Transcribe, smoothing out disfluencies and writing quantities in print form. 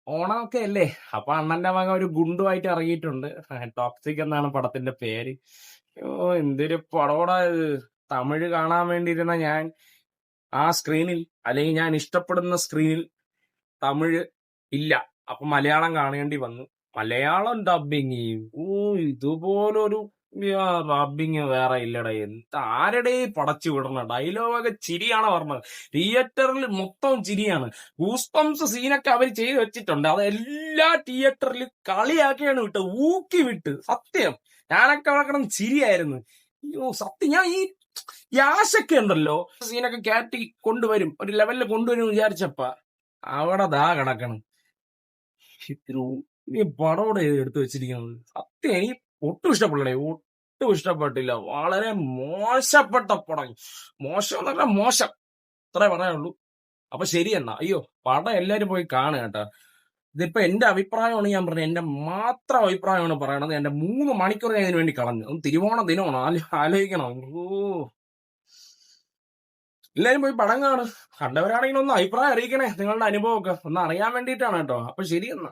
ഓണമൊക്കെ അല്ലേ? അപ്പൊ അണ്ണന്റെ മകൻ ഒരു ഗുണ്ടുമായിട്ട് ഇറങ്ങിയിട്ടുണ്ട്. ടോക്സിക് എന്നാണ് പടത്തിന്റെ പേര്. എന്തൊരു പടോടാ ഇത്. തമിഴ് കാണാൻ വേണ്ടിയിരുന്ന ഞാൻ ആ സ്ക്രീനിൽ, അല്ലെങ്കിൽ ഞാൻ ഇഷ്ടപ്പെടുന്ന സ്ക്രീനിൽ തമിഴ് ഇല്ല. അപ്പൊ മലയാളം കാണേണ്ടി വന്നു. മലയാളം ഡബിങ് ഇതുപോലൊരു ഡബിങ് വേറെ ഇല്ലടേ. ആരുടെ പടച്ചു വിടണ ഡയലോഗൊക്കെ ചിരിയാണ് പറഞ്ഞത്. തിയേറ്ററിൽ മൊത്തം ചിരിയാണ്. ഗൂസ്പംസ് സീനൊക്കെ അവർ ചെയ്ത് വെച്ചിട്ടുണ്ട്. അത് എല്ലാ തിയേറ്ററിലും കളിയാക്കിയാണ് വിട്ട്, ഊക്കി വിട്ട്. സത്യം, ഞാനൊക്കെ അവിടെ കിടന്ന് ചിരിയായിരുന്നു. അയ്യോ സത്യം, ഞാൻ ഈ ആശയൊക്കെ ഉണ്ടല്ലോ, സീനൊക്കെ കയറ്റി കൊണ്ടുവരും, ഒരു ലെവലിൽ കൊണ്ടുവരും വിചാരിച്ചപ്പ അവിടെ ദാ കിടക്കണം. ഈ പടോടെ എടുത്തു വെച്ചിരിക്കുന്നത് സത്യം എനിക്ക് ഒട്ടും ഇഷ്ടപ്പെടണേ, ഒട്ടും ഇഷ്ടപ്പെട്ടില്ല. വളരെ മോശപ്പെട്ട പടം. മോശം എന്ന് പറഞ്ഞാൽ മോശം, അത്രേ പറയാനുള്ളൂ. അപ്പൊ ശരി എന്നാ. അയ്യോ, പടം എല്ലാരും പോയി കാണുക കേട്ടാ. ഇതിപ്പോ എന്റെ അഭിപ്രായമാണ് ഞാൻ പറഞ്ഞത്, എന്റെ മാത്രം അഭിപ്രായമാണ് പറയണത്. എന്റെ 3 മണിക്കൂർ ഞാൻ ഇതിനു വേണ്ടി കളഞ്ഞു. തിരുവോണ ദിനമാണോ ആലോചിക്കണം. എല്ലാരും പോയി പടം കാണും. കണ്ടവരാണെങ്കിൽ ഒന്ന് അഭിപ്രായം അറിയിക്കണേ, നിങ്ങളുടെ അനുഭവമൊക്കെ ഒന്ന് അറിയാൻ വേണ്ടിയിട്ടാണ് കേട്ടോ. അപ്പൊ ശരി എന്നാ.